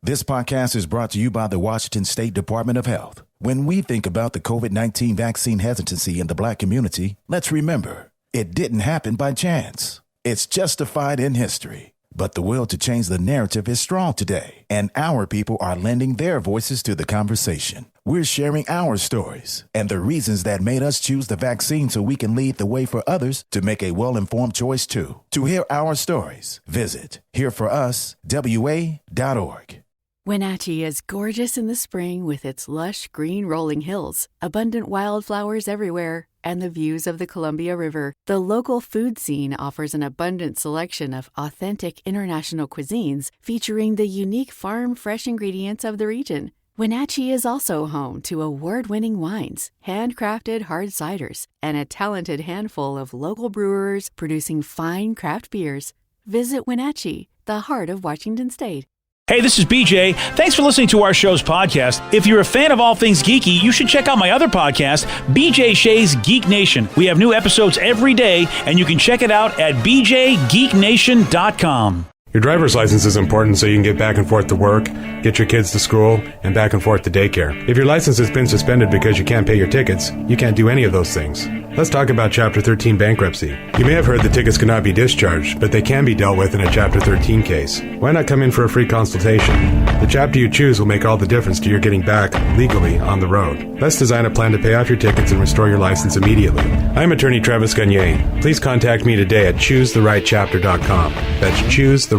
This podcast is brought to you by the Washington State Department of Health. When we think about the COVID-19 vaccine hesitancy in the Black community, let's remember, it didn't happen by chance. It's justified in history. But the will to change the narrative is strong today, and our people are lending their voices to the conversation. We're sharing our stories and the reasons that made us choose the vaccine so we can lead the way for others to make a well-informed choice too. To hear our stories, visit hereforuswa.org. Wenatchee is gorgeous in the spring with its lush green rolling hills, abundant wildflowers everywhere, and the views of the Columbia River. The local food scene offers an abundant selection of authentic international cuisines featuring the unique farm-fresh ingredients of the region. Wenatchee is also home to award-winning wines, handcrafted hard ciders, and a talented handful of local brewers producing fine craft beers. Visit Wenatchee, the heart of Washington State. Hey, this is BJ. Thanks for listening to our show's podcast. If you're a fan of all things geeky, you should check out my other podcast, BJ Shea's Geek Nation. We have new episodes every day, and you can check it out at bjgeeknation.com. Your driver's license is important so you can get back and forth to work, get your kids to school, and back and forth to daycare. If your license has been suspended because you can't pay your tickets, you can't do any of those things. Let's talk about Chapter 13 bankruptcy. You may have heard that tickets cannot be discharged, but they can be dealt with in a Chapter 13 case. Why not come in for a free consultation? The chapter you choose will make all the difference to your getting back legally on the road. Let's design a plan to pay off your tickets and restore your license immediately. I'm attorney Travis Gagne. Please contact me today at choosetherightchapter.com. That's choosetherightchapter.com.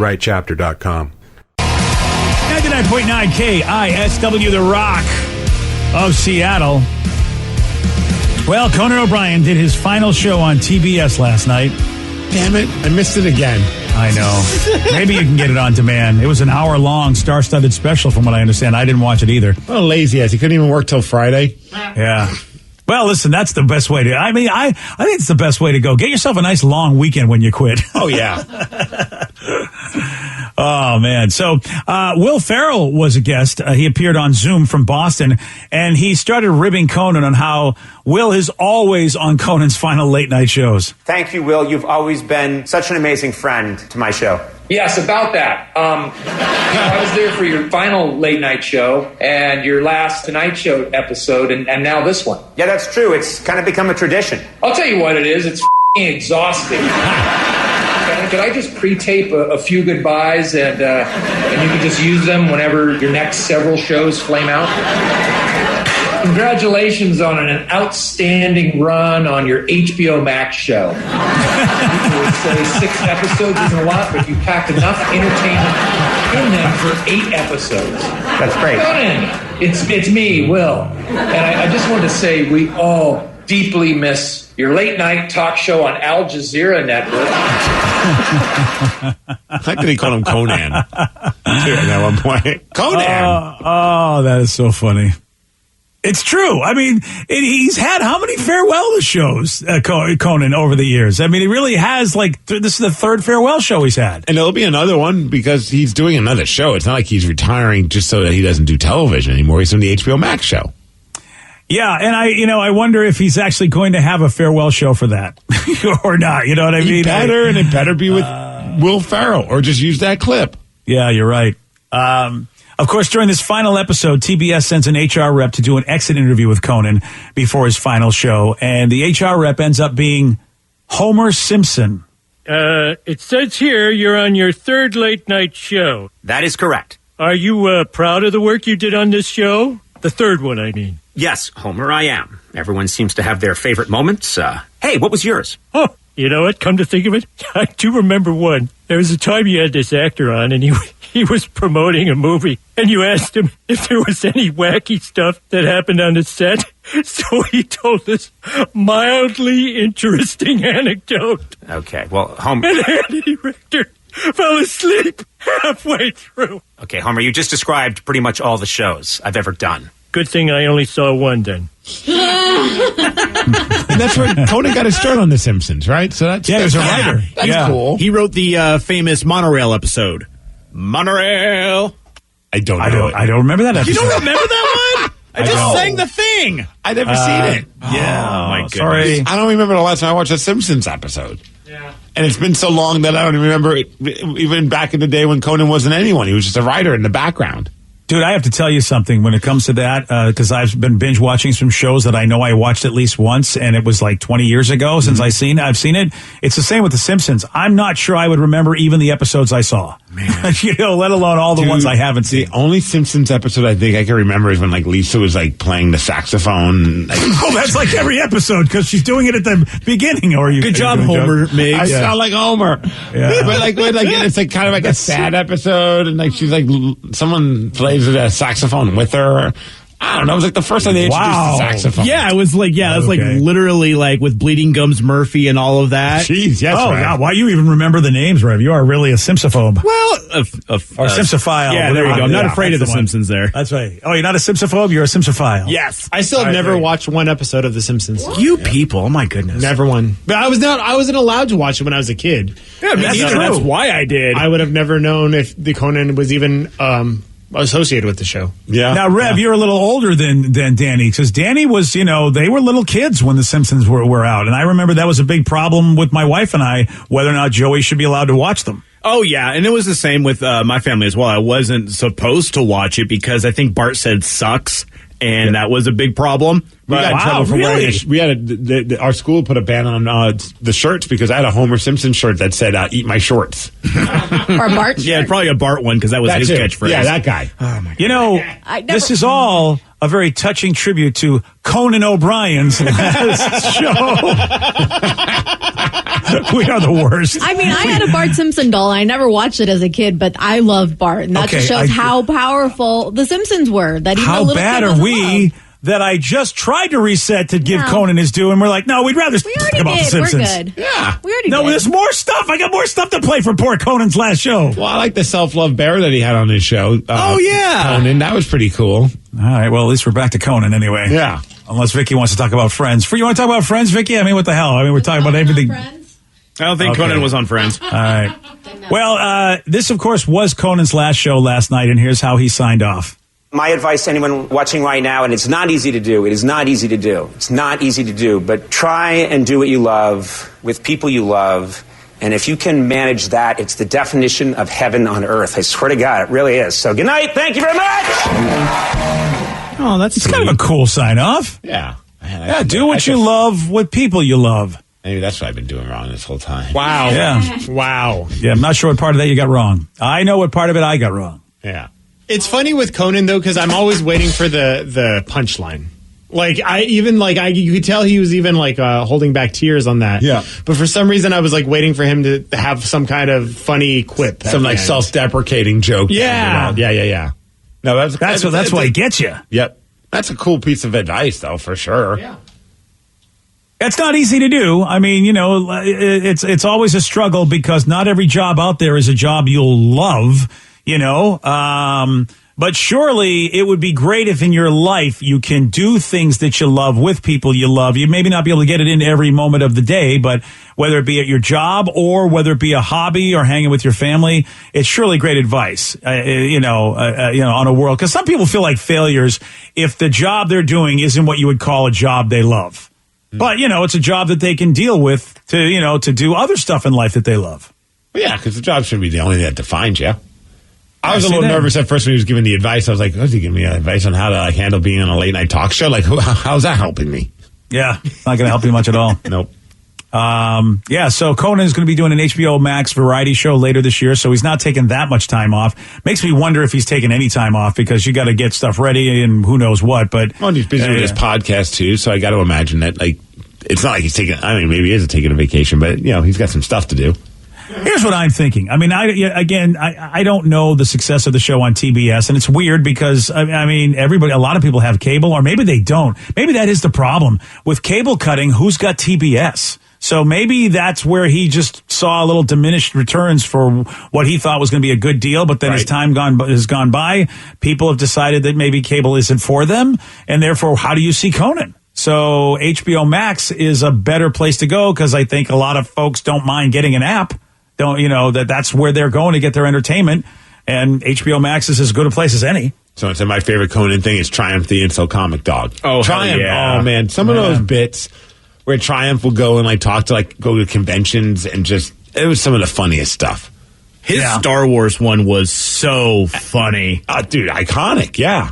99.9 KISW, The Rock of Seattle. Well, Conan O'Brien did his final show on TBS last night. Damn it, I missed it again. I know. Maybe you can get it on demand. It was an hour-long, star-studded special from what I understand. I didn't watch it either. What a lazy ass. He couldn't even work till Friday. Yeah. Well, listen, that's the best way to... I mean, I think it's the best way to go. Get yourself a nice long weekend when you quit. Oh, yeah. Oh, man. So, Will Ferrell was a guest. He appeared on Zoom from Boston, and he started ribbing Conan on how Will is always on Conan's final late-night shows. Thank you, Will. You've always been such an amazing friend to my show. Yes, about that. I was there for your final late-night show and your last Tonight Show episode, and now this one. Yeah, that's true. It's kind of become a tradition. I'll tell you what it is. It's exhausting. Could I just pre-tape a few goodbyes and you can just use them whenever your next several shows flame out? Congratulations on an outstanding run on your HBO Max show. People would say 6 episodes isn't a lot, but you packed enough entertainment in them for 8 episodes. That's great. Conan, it's me, Will. And I just wanted to say we all deeply miss your late-night talk show on Al Jazeera Network. I like that he called him Conan. At one point. Conan! Oh, that is so funny. It's true. I mean, he's had how many farewell shows, Conan, over the years? I mean, he really has, like, this is the 3rd farewell show he's had. And there'll be another one because he's doing another show. It's not like he's retiring just so that he doesn't do television anymore. He's doing the HBO Max show. Yeah, and I wonder if he's actually going to have a farewell show for that or not. You know what I mean? And it better be with Will Ferrell or just use that clip. Yeah, you're right. Of course, during this final episode, TBS sends an HR rep to do an exit interview with Conan before his final show, and the HR rep ends up being Homer Simpson. It says here you're on your 3rd late-night show. That is correct. Are you proud of the work you did on this show? The 3rd one, I mean. Yes, Homer, I am. Everyone seems to have their favorite moments. Hey, what was yours? Oh, you know what? Come to think of it, I do remember one. There was a time you had this actor on, and he was promoting a movie, and you asked him if there was any wacky stuff that happened on the set. So he told this mildly interesting anecdote. Okay, well, Homer... And Andy Richter fell asleep halfway through. Okay, Homer, you just described pretty much all the shows I've ever done. Good thing I only saw one then. And that's where Conan got his start on The Simpsons, right? So that's, he was a writer. That's cool. He wrote the famous monorail episode. Monorail. I don't know. I don't remember that episode. You don't remember that one? I just sang the thing. I never seen it. Yeah. Oh, my goodness. Sorry. I don't remember the last time I watched a Simpsons episode. Yeah. And it's been so long that I don't even remember even back in the day when Conan wasn't anyone. He was just a writer in the background. Dude, I have to tell you something when it comes to that, because I've been binge watching some shows that I know I watched at least once, and it was like 20 years ago since I've seen it. It's the same with The Simpsons. I'm not sure I would remember even the episodes I saw. Man. Let alone all the ones I haven't seen. The only Simpsons episode I think I can remember is when like Lisa was like playing the saxophone. Oh, that's like every episode because she's doing it at the beginning. Good job, Homer. I sound like Homer. Yeah. But it's like kind of like a sad episode, and like she's like someone plays a saxophone with her. I don't know. It was like the first time they introduced the saxophone. Yeah, it was like, it was like literally like with Bleeding Gums Murphy and all of that. Jeez, yes. Oh, God, why you even remember the names, Rev? You are really a Simpsophobe. Well, or Simpsophile. Yeah, there you go. I'm not afraid of The Simpsons there. That's right. Oh, you're not a Simpsophobe? You're a Simpsophile. Yes. I still have never watched one episode of The Simpsons. You people, oh my goodness. Never one. But I wasn't allowed to watch it when I was a kid. Yeah, that's why I did. I would have never known if the Conan was even associated with the show. Yeah. Now, Rev, you're a little older than Danny, because Danny was, they were little kids when The Simpsons were out. And I remember that was a big problem with my wife and I, whether or not Joey should be allowed to watch them. Oh, yeah. And it was the same with my family as well. I wasn't supposed to watch it because I think Bart said sucks. And that was a big problem. We got in trouble for wearing it. We had our school put a ban on the shirts because I had a Homer Simpson shirt that said "Eat my shorts." Or Bart. Yeah, probably aArt one because that was his catchphrase. Yeah, that guy. Oh my God. This is all a very touching tribute to Conan O'Brien's show. We are the worst. I mean, I had a Bart Simpson doll. I never watched it as a kid, but I loved Bart, and that just shows how powerful the Simpsons were. That even how a little bad kid are we? love. That I just tried to reset to give Conan his due, and we're like, no, we'd rather talk about The Simpsons. We're good. Yeah. We already No, did. there's more stuff. I got more stuff to play for poor Conan's last show. Well, I like the self-love bear that he had on his show. Yeah. Conan, that was pretty cool. All right, well, at least we're back to Conan anyway. Yeah. Unless Vicky wants to talk about Friends. You want to talk about Friends, Vicky? I mean, what the hell? I mean, we're talking about everything. I don't think Conan was on Friends. All right. Well, this, of course, was Conan's last show last night, and here's how he signed off. My advice to anyone watching right now, and it's not easy to do. It is not easy to do. It's not easy to do, but try and do what you love with people you love. And if you can manage that, it's the definition of heaven on earth. I swear to God, it really is. So good night. Thank you very much. Oh, that's kind of a cool sign off. Yeah. Man, do what you love with people you love. Maybe that's what I've been doing wrong this whole time. Wow. Yeah. Wow. Yeah, I'm not sure what part of that you got wrong. I know what part of it I got wrong. Yeah. It's funny with Conan though, because I'm always waiting for the punchline. You could tell he was even holding back tears on that. Yeah. But for some reason, I was waiting for him to have some kind of funny quip, some self-deprecating joke. Yeah. Yeah. No, that's why he gets you. Yep. That's a cool piece of advice, though, for sure. Yeah. It's not easy to do. I mean, it's always a struggle because not every job out there is a job you'll love. But surely it would be great if in your life you can do things that you love with people you love. You maybe not be able to get it in every moment of the day, but whether it be at your job or whether it be a hobby or hanging with your family, it's surely great advice, on a world. Because some people feel like failures if the job they're doing isn't what you would call a job they love. But, it's a job that they can deal with to do other stuff in life that they love. Well, yeah, because the job shouldn't be the only thing that defines you. I was a little nervous at first when he was giving the advice. I was like, is he giving me advice on how to handle being on a late night talk show? Like, how's that helping me? Yeah, it's not going to help you much at all. Nope. So Conan is going to be doing an HBO Max variety show later this year, so he's not taking that much time off. Makes me wonder if he's taking any time off because you got to get stuff ready and who knows what. But he's busy with his podcast too, so I got to imagine that it's not like he's taking. I mean, maybe he is taking a vacation, but he's got some stuff to do. Here's what I'm thinking. I mean, I don't know the success of the show on TBS, and it's weird because, a lot of people have cable, or maybe they don't. Maybe that is the problem. With cable cutting, who's got TBS? So maybe that's where he just saw a little diminished returns for what he thought was going to be a good deal, but then as time has gone by, people have decided that maybe cable isn't for them, and therefore, how do you see Conan? So HBO Max is a better place to go because I think a lot of folks don't mind getting an app. That's where they're going to get their entertainment, and HBO Max is as good a place as any. So my favorite Conan thing is Triumph the Insult Comic Dog. Oh, Triumph! Yeah. Oh man, some of those bits where Triumph will go and talk to go to conventions and just It was some of the funniest stuff. His Star Wars one was so funny. Dude, iconic, yeah.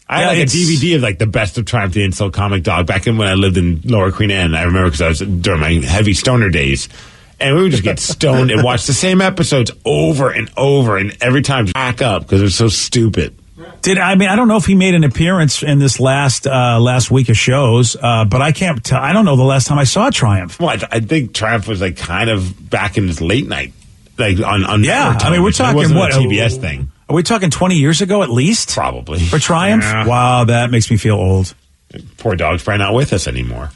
I had a DVD of like the best of Triumph the Insult Comic Dog back in when I lived in Lower Queen Anne. I remember because I was during my heavy stoner days. And we would just get stoned and watch the same episodes over and over, and every time back up because it was so stupid. I don't know if he made an appearance in this last week of shows, but I can't tell. I don't know the last time I saw Triumph. Well, I think Triumph was like kind of back in his late night, like on yeah. I mean, we're talking what a TBS thing. Are we talking 20 years ago at least? Probably for Triumph. Yeah. Wow, that makes me feel old. Poor dog's probably not with us anymore.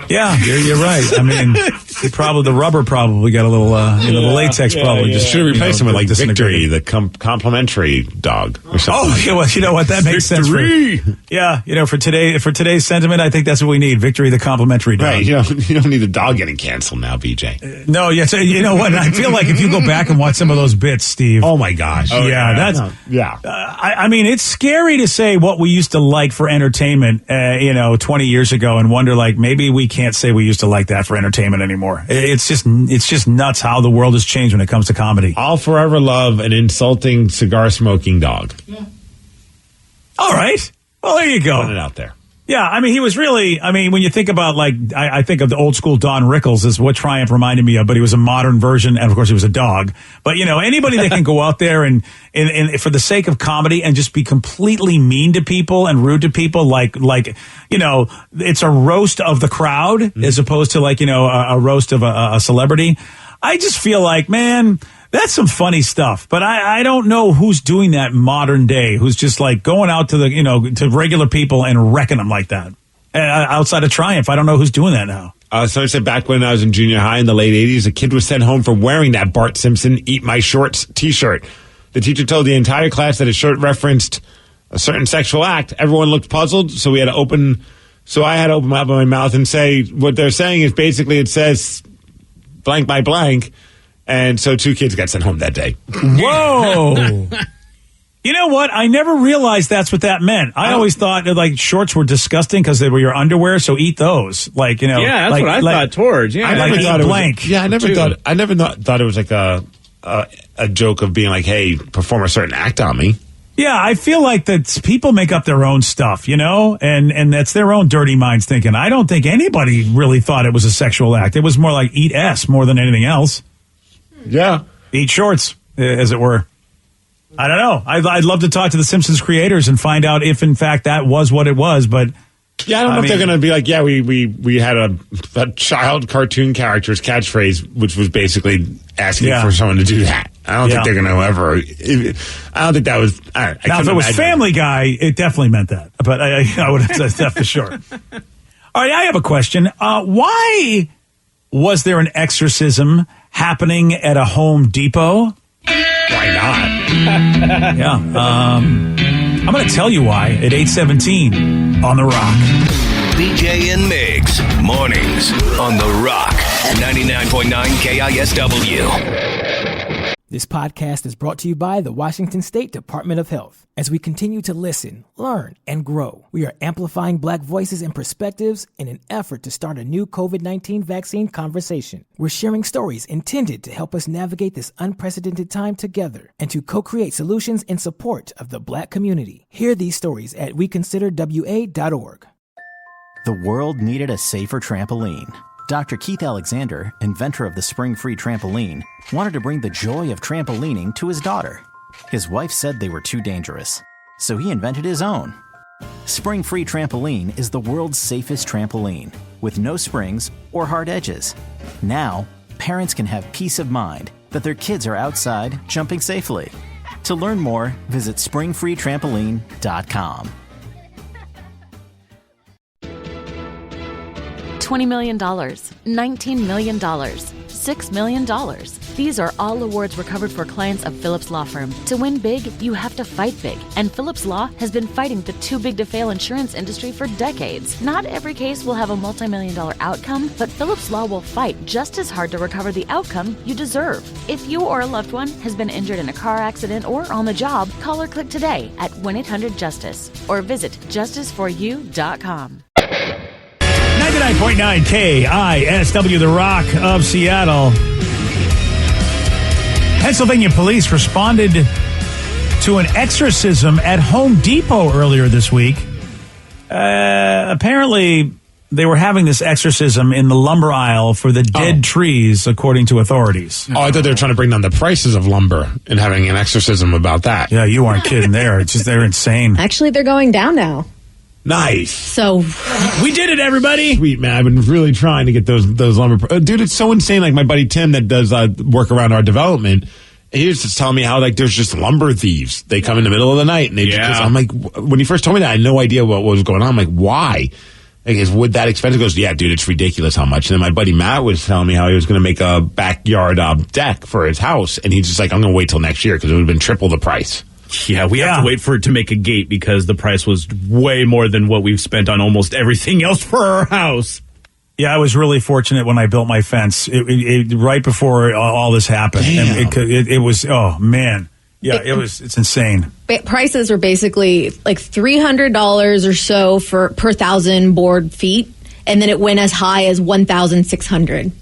Yeah, you're right. I mean, the rubber probably got a little, the latex probably just should have replaced him with like Victory, the complimentary dog or something. Oh, yeah, well, you know what? That makes sense. For today's sentiment, I think that's what we need. Victory, the complimentary dog. Right. You don't need a dog getting canceled now, BJ. No, yes. You know what? I feel like if you go back and watch some of those bits, Steve. Oh my gosh. Oh yeah, I mean, it's scary to say what we used to like for entertainment, 20 years ago, and wonder like maybe we can't say we used to like that for entertainment anymore. It's just nuts how the world has changed when it comes to comedy. I'll forever love an insulting cigar smoking dog. Yeah. All right. Well, there you go. Put it out there. Yeah, I mean, he was really, when you think about, like, I think of the old school Don Rickles is what Triumph reminded me of, but he was a modern version, and of course he was a dog. But, anybody that can go out there and for the sake of comedy and just be completely mean to people and rude to people, like it's a roast of the crowd as opposed to, like, a roast of a celebrity. I just feel like, man, that's some funny stuff, but I don't know who's doing that modern day, who's just like going out to to regular people and wrecking them like that. Outside of Triumph, I don't know who's doing that now. So I said back when I was in junior high in the late 80s, a kid was sent home for wearing that Bart Simpson Eat My Shorts t-shirt. The teacher told the entire class that his shirt referenced a certain sexual act. Everyone looked puzzled, so I had to open my mouth and say, what they're saying is basically it says blank by blank. And so 2 kids got sent home that day. Whoa. You know what? I never realized that's what that meant. I always thought that, like, shorts were disgusting because they were your underwear, so eat those. Like, Yeah, that's like, what I thought towards. Yeah, I never thought it was like a joke of being like, hey, perform a certain act on me. Yeah, I feel like that people make up their own stuff, and that's their own dirty minds thinking. I don't think anybody really thought it was a sexual act. It was more like eat S more than anything else. Yeah. Eat shorts, as it were. I don't know. I'd love to talk to the Simpsons creators and find out if, in fact, that was what it was. But yeah, I don't know if they're going to be like, yeah, we had a child cartoon character's catchphrase, which was basically asking for someone to do that. I don't think they're going to ever. I don't think that was. Now, if it was Family Guy, it definitely meant that. But I would have said that for sure. All right, I have a question. Why was there an exorcism happening at a Home Depot? Why not? Yeah. I'm going to tell you why at 8:17 on The Rock. BJ and Migs, mornings on The Rock, 99.9 KISW. This podcast is brought to you by the Washington State Department of Health. As we continue to listen, learn, and grow, we are amplifying Black voices and perspectives in an effort to start a new COVID-19 vaccine conversation. We're sharing stories intended to help us navigate this unprecedented time together and to co-create solutions in support of the Black community. Hear these stories at weconsiderwa.org. The world needed a safer trampoline. Dr. Keith Alexander, inventor of the Spring-Free Trampoline, wanted to bring the joy of trampolining to his daughter. His wife said they were too dangerous, so he invented his own. Spring-Free Trampoline is the world's safest trampoline, with no springs or hard edges. Now, parents can have peace of mind that their kids are outside jumping safely. To learn more, visit springfreetrampoline.com. $20 million, $19 million, $6 million. These are all awards recovered for clients of Phillips Law Firm. To win big, you have to fight big. And Phillips Law has been fighting the too big to fail insurance industry for decades. Not every case will have a multi-million-dollar outcome, but Phillips Law will fight just as hard to recover the outcome you deserve. If you or a loved one has been injured in a car accident or on the job, call or click today at 1-800-JUSTICE or visit justiceforyou.com. 99.9 KISW, The Rock of Seattle. Pennsylvania police responded to an exorcism at Home Depot earlier this week. Apparently, they were having this exorcism in the lumber aisle for the dead trees, according to authorities. Oh, I thought they were trying to bring down the prices of lumber and having an exorcism about that. Yeah, you aren't kidding there. It's just, they're insane. Actually, they're going down now. Nice. So we did it, everybody. Sweet, man. I've been really trying to get those lumber. Dude, it's so insane. Like my buddy Tim that does work around our development, he was just telling me how like there's just lumber thieves. They come in the middle of the night and they just, I'm like, when he first told me that, I had no idea what was going on. I'm like, why? Like, is wood that expensive? He goes, yeah, dude, it's ridiculous how much. And then my buddy Matt was telling me how he was going to make a backyard deck for his house. And he's just like, I'm going to wait till next year because it would have been triple the price. Yeah, we have to wait for it to make a gate because the price was way more than what we've spent on almost everything else for our house. Yeah, I was really fortunate when I built my fence. Right before all this happened. Damn. And it was, oh, man. Yeah, it's insane. Prices are basically like $300 or so per 1,000 board feet, and then it went as high as 1,600.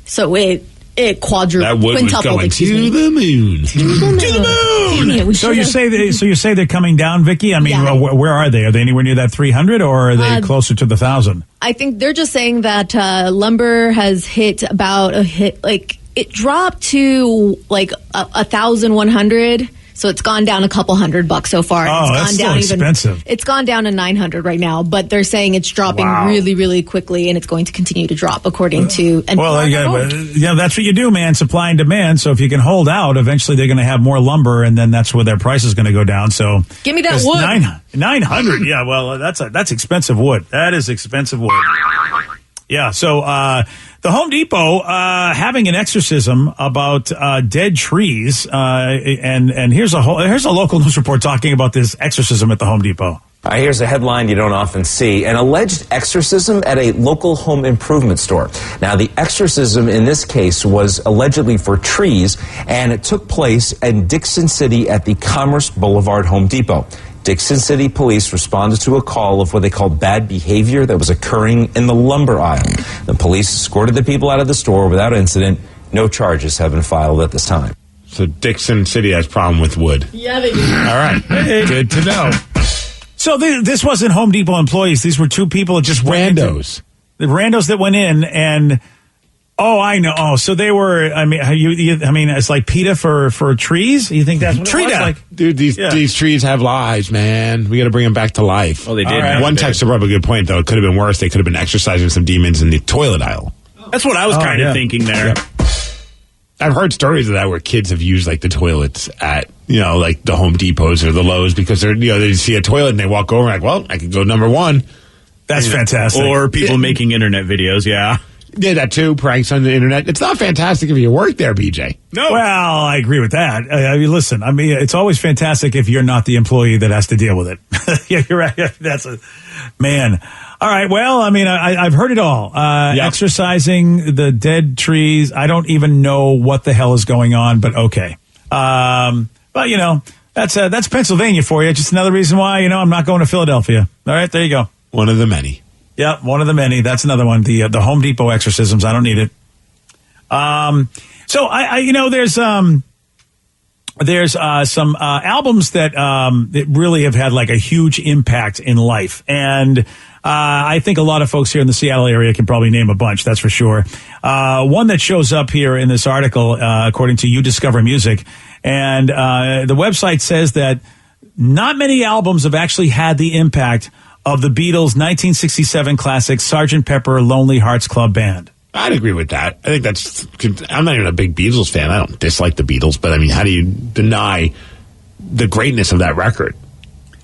So it quadrupled. That wood was going to the moon. To the moon. Yeah, so you say they're coming down, Vicky? I mean, where are they? Are they anywhere near that 300, or are they closer to the 1,000? I think they're just saying that lumber has hit about it dropped to like 1,100. So it's gone down a couple $100 so far. Oh, that's still expensive. It's gone down to 900 right now, but they're saying it's dropping really, really quickly, and it's going to continue to drop according to. Yeah, that's what you do, man. Supply and demand. So if you can hold out, eventually they're going to have more lumber, and then that's where their price is going to go down. So give me that wood. 900. Yeah, well, that's expensive wood. That is expensive wood. Yeah. So the Home Depot having an exorcism about dead trees, and here's a local news report talking about this exorcism at the Home Depot. Here's a headline you don't often see. An alleged exorcism at a local home improvement store. Now, the exorcism in this case was allegedly for trees, and it took place in Dixon City at the Commerce Boulevard Home Depot. Dixon City police responded to a call of what they called bad behavior that was occurring in the lumber aisle. The police escorted the people out of the store without incident. No charges have been filed at this time. So Dixon City has a problem with wood. Yeah, they do. All right. Good to know. So this wasn't Home Depot employees. These were two people just randos. The randos that went in and... Oh, I know. Oh, so they were. I mean, it's like PETA for trees. You think that's what it was? Like, dude, these trees have lives, man. We got to bring them back to life. Oh, they did. Right. One texter brought up a good point, though. It could have been worse. They could have been exercising some demons in the toilet aisle. That's what I was kind of thinking there. Yep. I've heard stories of that where kids have used like the toilets at like the Home Depots or the Lowe's because they're they see a toilet and they walk over and like, well, I could go number one. That's fantastic. Or people making internet videos. Yeah. Yeah, that too. Pranks on the internet. It's not fantastic if you work there, BJ. No. Well, I agree with that. I mean, listen. I mean, it's always fantastic if you're not the employee that has to deal with it. Yeah, you're right. That's a man. All right. Well, I mean, I've heard it all. Exercising the dead trees. I don't even know what the hell is going on, but okay. But that's Pennsylvania for you. Just another reason why I'm not going to Philadelphia. All right, there you go. One of the many. Yeah, one of the many. That's another one. The Home Depot exorcisms. I don't need it. So there's some albums that really have had like a huge impact in life, and I think a lot of folks here in the Seattle area can probably name a bunch. That's for sure. One that shows up here in this article, according to You Discover Music, and the website says that not many albums have actually had the impact of the Beatles' 1967 classic Sgt. Pepper Lonely Hearts Club Band. I'd agree with that. I think I'm not even a big Beatles fan. I don't dislike the Beatles, but I mean, how do you deny the greatness of that record?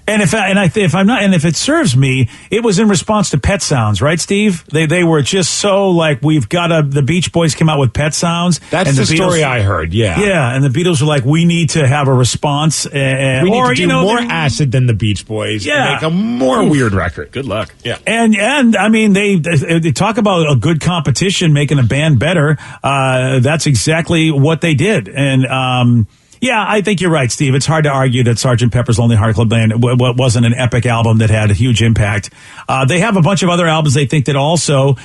And if it serves me, it was in response to Pet Sounds, right, Steve? They were just so like, the Beach Boys came out with Pet Sounds. That's and the story I heard, yeah. Yeah, and the Beatles were like, we need to have a response. We need to do more acid than the Beach Boys and make a more weird record. Good luck. Yeah. And I mean, they talk about a good competition making a band better. That's exactly what they did. And, Yeah, I think you're right, Steve. It's hard to argue that Sgt. Pepper's Lonely Heart Club Band wasn't an epic album that had a huge impact. They have a bunch of other albums they think that also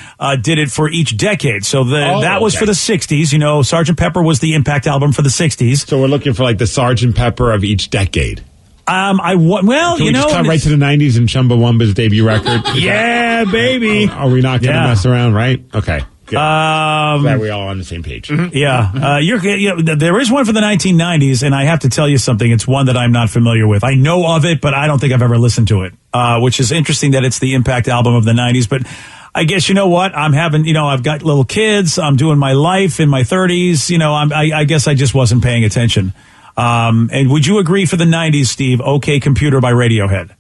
did it for each decade. So that was for the 60s. You know, Sgt. Pepper was the impact album for the 60s. So we're looking for like the Sgt. Pepper of each decade. Can we just come right to the 90s and Chumbawamba's debut record? Yeah, baby. Are we not going to mess around, right? Okay. Glad we're all on the same page. Mm-hmm. Yeah. There is one for the 1990s, and I have to tell you something. It's one that I'm not familiar with. I know of it, but I don't think I've ever listened to it, which is interesting that it's the impact album of the 90s. But I guess, you know what? I've got little kids. I'm doing my life in my 30s. I guess I just wasn't paying attention. And would you agree for the 90s, Steve? OK Computer by Radiohead.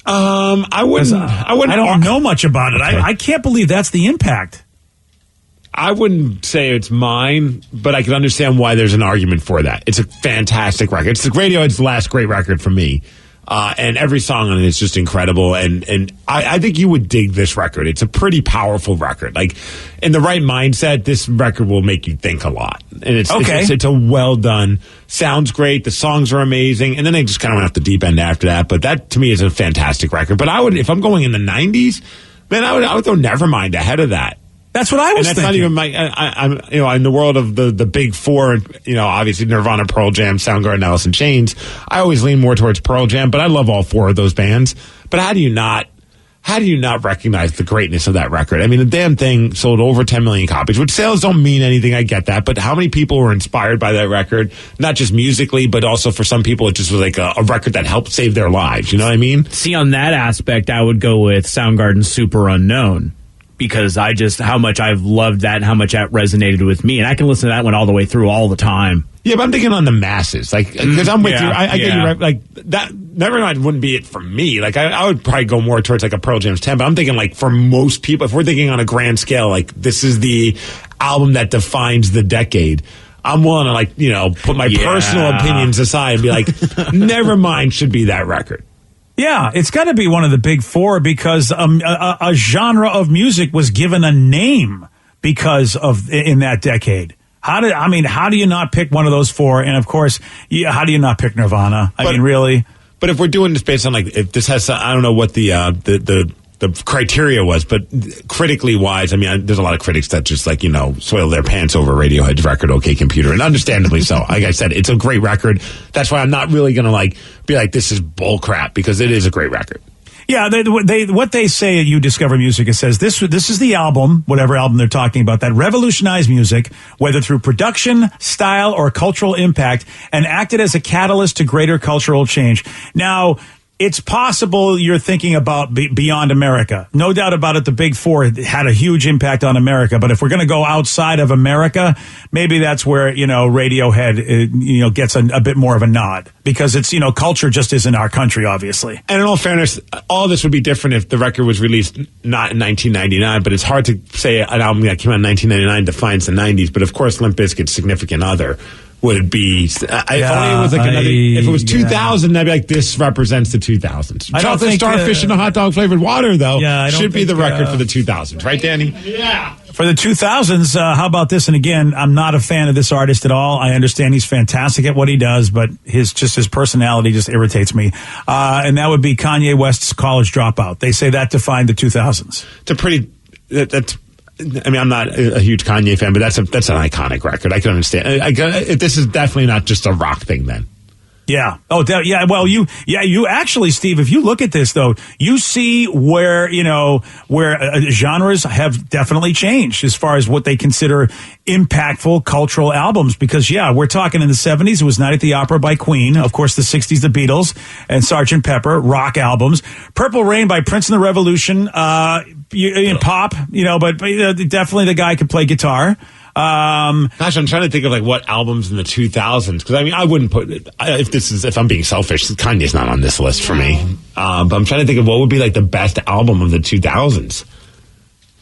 I wouldn't. I don't know much about it. Okay. I can't believe that's the impact. I wouldn't say it's mine, but I can understand why there's an argument for that. It's a fantastic record. It's Radiohead's last great record for me. And every song on it is just incredible. And I think you would dig this record. It's a pretty powerful record. Like, in the right mindset, this record will make you think a lot. And it's a well done, sounds great. The songs are amazing. And then they just kind of went off the deep end after that. But that, to me, is a fantastic record. But if I'm going in the 90s, man, I would throw Nevermind ahead of that. That's what I was thinking. Not even I'm in the world of the big four, obviously Nirvana, Pearl Jam, Soundgarden, Alice in Chains. I always lean more towards Pearl Jam, but I love all four of those bands. But how do you not recognize the greatness of that record? I mean, the damn thing sold over 10 million copies, which sales don't mean anything. I get that. But how many people were inspired by that record? Not just musically, but also for some people, it just was like a record that helped save their lives. You know what I mean? See, on that aspect, I would go with Soundgarden's Super Unknown. Because how much I've loved that and how much that resonated with me. And I can listen to that one all the way through all the time. Yeah, but I'm thinking on the masses. Like, because I'm with you. I get you right. Like, that Nevermind wouldn't be it for me. Like, I would probably go more towards like a Pearl Jam's 10. But I'm thinking like for most people, if we're thinking on a grand scale, like this is the album that defines the decade. I'm willing to put my personal opinions aside and be like, Nevermind should be that record. Yeah, it's got to be one of the big four because a genre of music was given a name because of in that decade. How do you not pick one of those four? And of course, how do you not pick Nirvana? I mean, really? But if we're doing this based on if this has, I don't know what the criteria was, but critically wise, I mean, there's a lot of critics that just soil their pants over Radiohead's record, OK Computer, and understandably so. Like I said, it's a great record. That's why I'm not really going to be like, this is bull crap, because it is a great record. Yeah, what they say at You Discover Music, it says this is the album, whatever album they're talking about, that revolutionized music, whether through production, style, or cultural impact, and acted as a catalyst to greater cultural change. Now, it's possible you're thinking about beyond America. No doubt about it, the big four had a huge impact on America. But if we're going to go outside of America, maybe that's where, Radiohead, gets a bit more of a nod. Because it's, culture just isn't our country, obviously. And in all fairness, all this would be different if the record was released not in 1999. But it's hard to say an album that came out in 1999 defines the 90s. But of course, Limp Bizkit's Significant Other would be, if it was 2000, I'd be like, this represents the 2000s. Chocolate starfish and a hot dog flavored water, though, should be the record for the 2000s. Right, Danny? Yeah. For the 2000s, how about this? And again, I'm not a fan of this artist at all. I understand he's fantastic at what he does, but his personality just irritates me. And that would be Kanye West's College Dropout. They say that defined the 2000s. I'm not a huge Kanye fan, but that's an iconic record. I can understand. This is definitely not just a rock thing, then. Yeah. Oh, yeah. Well, you actually, Steve, if you look at this, though, you see where genres have definitely changed as far as what they consider impactful cultural albums. Because, we're talking in the 70s, it was Night at the Opera by Queen. Of course, the 60s, the Beatles and Sgt. Pepper, rock albums. Purple Rain by Prince and the Revolution, pop, but definitely the guy could play guitar. Gosh, I'm trying to think of what albums in the 2000s, because I wouldn't put if I'm being selfish, Kanye's not on this list for me. But I'm trying to think of what would be the best album of the 2000s.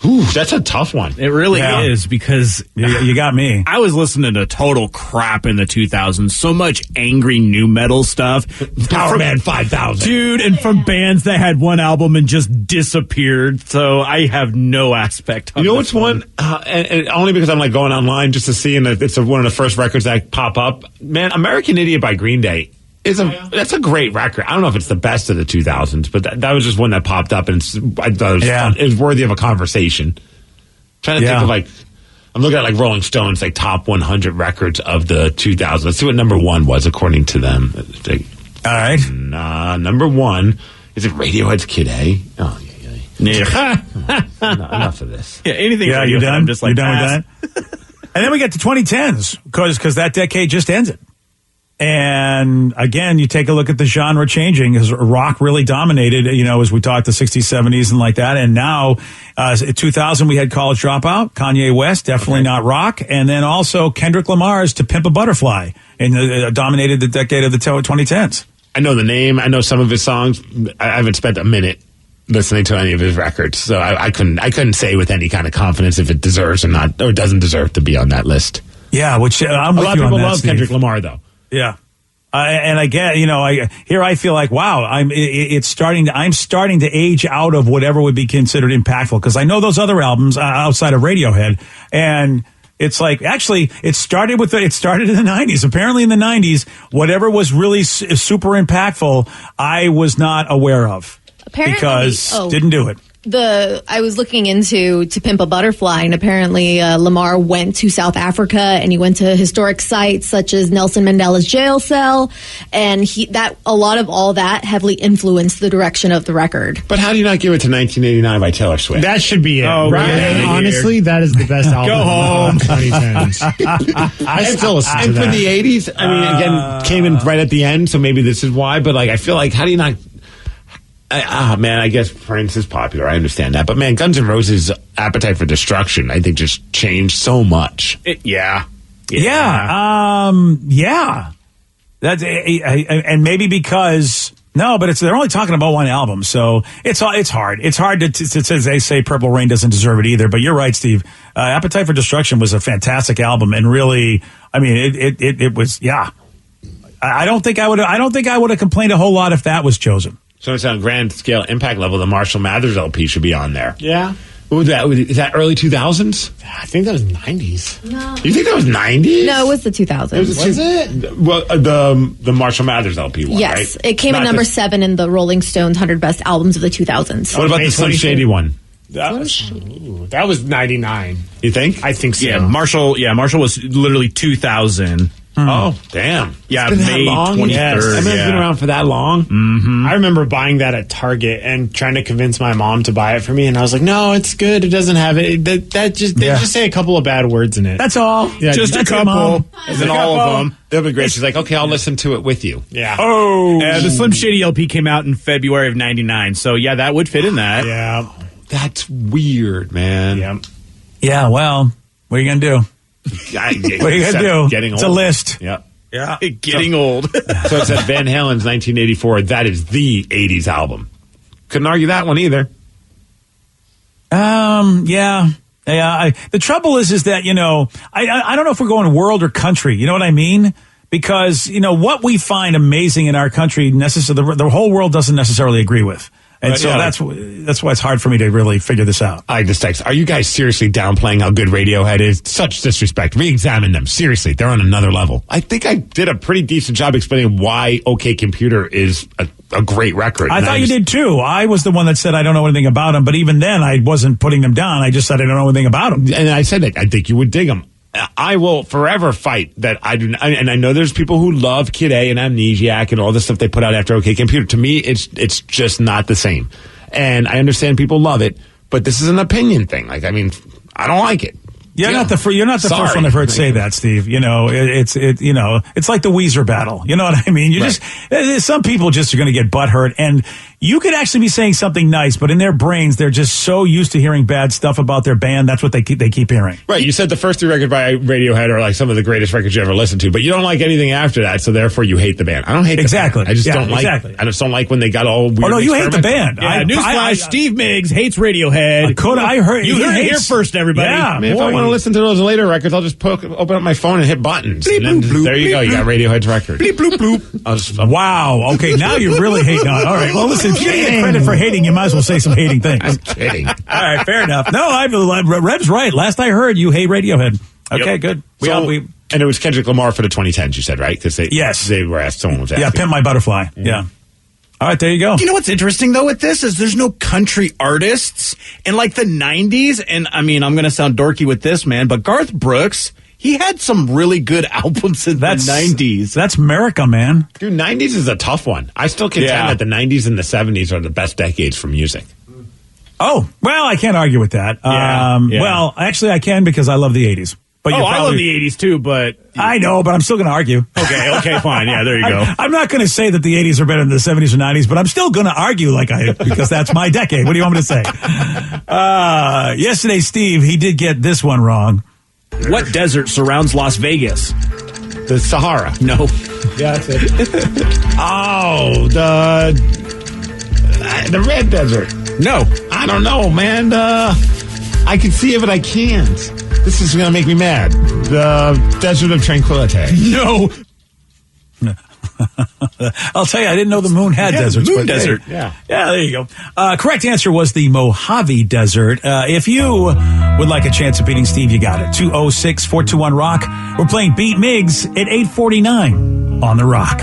Ooh, that's a tough one. It really is, because you got me. I was listening to total crap in the 2000s. So much angry new metal stuff. Power Man 5000. Dude, and from bands that had one album and just disappeared. So I have no aspect of You know what's one? And only because I'm like going online just to see, and it's one of the first records that pop up. Man, American Idiot by Green Day. That's a great record. I don't know if it's the best of the 2000s, but that was just one that popped up, and I thought it was fun. It was worthy of a conversation. Trying to think of I'm looking at like Rolling Stone's like top 100 records of the 2000s. Let's see what number one was according to them. All right. Number one, is it Radiohead's Kid A? Oh, yeah. Enough of this. Yeah, anything. Yeah, you done? I'm just like, you done with that? And then we get to 2010s because that decade just ended. And again, you take a look at the genre changing as rock really dominated, as we talked the 60s, 70s and like that. And now, in 2000, we had College Dropout, Kanye West, definitely not rock. And then also Kendrick Lamar's To Pimp a Butterfly, and dominated the decade of the 2010s. I know the name. I know some of his songs. I haven't spent a minute listening to any of his records, so I couldn't say with any kind of confidence if it deserves or not, or doesn't deserve to be on that list. Yeah, which I'm with you on that, a lot of people love Steve. Kendrick Lamar, though. Yeah. And again, I feel like, wow, I'm starting to age out of whatever would be considered impactful, because I know those other albums outside of Radiohead, and it's like, actually, it started in the 90s. Apparently in the 90s, whatever was really super impactful, I was not aware of. Apparently, because didn't do it. I was looking into To Pimp a Butterfly, and apparently Lamar went to South Africa, and he went to historic sites such as Nelson Mandela's jail cell, and a lot of all that heavily influenced the direction of the record. But how do you not give it to 1989 by Taylor Swift? That should be it. Oh, right? really? Honestly, that is the best album. Go home. 2010s. I still listen to that. And for the 80s, I mean, again, came in right at the end, so maybe this is why. But I feel like, how do you not? Man, I guess Prince is popular. I understand that. But, man, Guns N' Roses' Appetite for Destruction, I think, just changed so much. Yeah. That's and maybe because but they're only talking about one album, so it's hard. It's hard to they say Purple Rain doesn't deserve it either. But you're right, Steve. Appetite for Destruction was a fantastic album, and really, I mean, it was. Yeah, I don't think I would have complained a whole lot if that was chosen. So it's on grand scale impact level. The Marshall Mathers LP should be on there. Yeah. What was that? Is that early 2000s? I think that was 90s. No. You think that was 90s? No, it was the 2000s. Was it? Well, the Marshall Mathers LP one, yes, right? it came in number 7 in the Rolling Stones 100 Best Albums of the 2000s. What about the Slim Shady one? That was 99. You think? I think so. Yeah, Marshall was literally 2000. Oh, damn. Yeah, it's been May that long? 23rd. Yes. I mean, it's been around for that long. Mm-hmm. I remember buying that at Target and trying to convince my mom to buy it for me, and I was like, "No, it's good. It doesn't have it. They just say a couple of bad words in it. That's all. Yeah, just a couple. Isn't all of them? They'll be great." She's like, "Okay, I'll listen to it with you." Yeah. Oh, the Slim Shady LP came out in February of '99, so yeah, that would fit in that. Yeah. That's weird, man. Yeah. Yeah. Well, what are you gonna do? What are you gonna do? Getting old. It's a list. Yep. Yeah. Getting old. So it said Van Halen's 1984. That is the 80s album. Couldn't argue that one either. Yeah. The trouble is that, I don't know if we're going world or country. You know what I mean? Because, what we find amazing in our country, the whole world doesn't necessarily agree with. And so that's why it's hard for me to really figure this out. I just text, are you guys seriously downplaying how good Radiohead is? Such disrespect. Re-examine them. Seriously, they're on another level. I think I did a pretty decent job explaining why OK Computer is a great record. I thought you did too. I was the one that said I don't know anything about them, but even then I wasn't putting them down. I just said I don't know anything about them. And I said that I think you would dig them. I will forever fight that I do not, and I know there's people who love Kid A and Amnesiac and all the stuff they put out after OK Computer. To me, it's just not the same. And I understand people love it, but this is an opinion thing. I don't like it. You're not the first one I've heard say that, Steve. It's like the Weezer battle. You know what I mean? Some people just are going to get butthurt, and You could actually be saying something nice, but in their brains, they're just so used to hearing bad stuff about their band. That's what they keep hearing. Right. You said the first 3 records by Radiohead are like some of the greatest records you ever listened to, but you don't like anything after that, so therefore you hate the band. I don't hate exactly. the band. I just don't like. Exactly. I just don't like when they got all weird. Oh no, you hate the band. Yeah, newsflash: Steve Miggs hates Radiohead. I heard you heard it here first, everybody. Yeah, I mean, if I want to listen to those later records, I'll just open up my phone and hit buttons. Bleep, and then bloop, there you go. You got Radiohead's record. Bleep, bloop, bloop. Wow. Okay, now you're really hating on. All right. Well, listen, if you get credit for hating, you might as well say some hating things. I'm kidding. All right, fair enough. No, Reb's right. Last I heard, you hate Radiohead. Okay, good. And it was Kendrick Lamar for the 2010s, you said, right? Because they were asked, someone was asking. Yeah, Pimp My Butterfly. Mm-hmm. Yeah. All right, there you go. You know what's interesting, though, with this is there's no country artists in, like, the 90s. And, I mean, I'm going to sound dorky with this, man, but Garth Brooks, he had some really good albums in the 90s. That's America, man. Dude, 90s is a tough one. I still contend that the 90s and the 70s are the best decades for music. Oh, well, I can't argue with that. Yeah. Well, actually, I can because I love the 80s. But I love the 80s, too, but... I know, but I'm still going to argue. Okay, fine. Yeah, there you go. I'm not going to say that the 80s are better than the 70s or 90s, but I'm still going to argue because that's my decade. What do you want me to say? Yesterday, Steve, he did get this one wrong. What desert surrounds Las Vegas? The Sahara. No. Yeah, that's it. Oh, the Red Desert. No. I don't know, man. I can see it, but I can't. This is going to make me mad. The Desert of Tranquility. No. I'll tell you, I didn't know the moon had deserts. Moon desert. Yeah, there you go. Correct answer was the Mojave Desert. If you would like a chance of beating Steve, you got it. 206-421-ROCK. We're playing Beat Miggs at 8:49 on The Rock.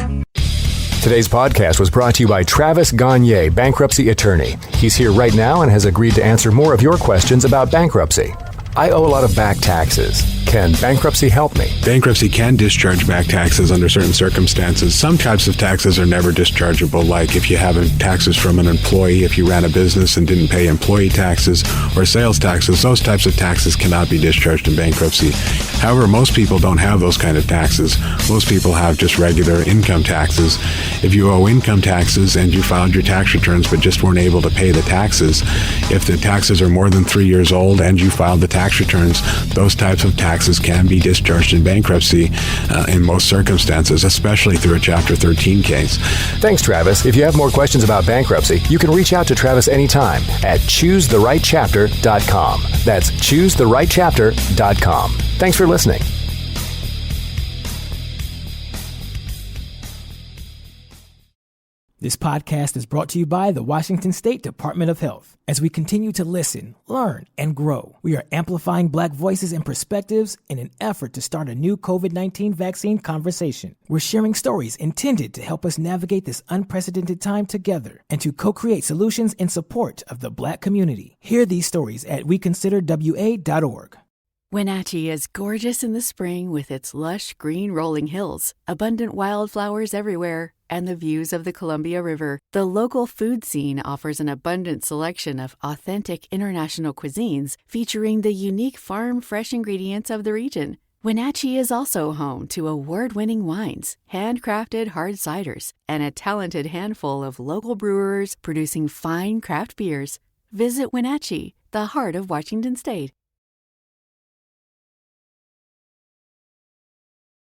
Today's podcast was brought to you by Travis Gagne, bankruptcy attorney. He's here right now and has agreed to answer more of your questions about bankruptcy. I owe a lot of back taxes. Can bankruptcy help me? Bankruptcy can discharge back taxes under certain circumstances. Some types of taxes are never dischargeable, like if you have taxes from an employee, if you ran a business and didn't pay employee taxes or sales taxes, those types of taxes cannot be discharged in bankruptcy. However, most people don't have those kind of taxes. Most people have just regular income taxes. If you owe income taxes and you filed your tax returns but just weren't able to pay the taxes, if the taxes are more than 3 years old and you filed the tax returns, those types of taxes can be discharged in bankruptcy in most circumstances, especially through a Chapter 13 case. Thanks, Travis. If you have more questions about bankruptcy, you can reach out to Travis anytime at choosetherightchapter.com. That's choosetherightchapter.com. Thanks for listening. This podcast is brought to you by the Washington State Department of Health. As we continue to listen, learn, and grow, we are amplifying Black voices and perspectives in an effort to start a new COVID-19 vaccine conversation. We're sharing stories intended to help us navigate this unprecedented time together and to co-create solutions in support of the Black community. Hear these stories at weconsiderwa.org. Wenatchee is gorgeous in the spring with its lush green rolling hills, abundant wildflowers everywhere, and the views of the Columbia River. The local food scene offers an abundant selection of authentic international cuisines featuring the unique farm-fresh ingredients of the region. Wenatchee is also home to award-winning wines, handcrafted hard ciders, and a talented handful of local brewers producing fine craft beers. Visit Wenatchee, the heart of Washington State.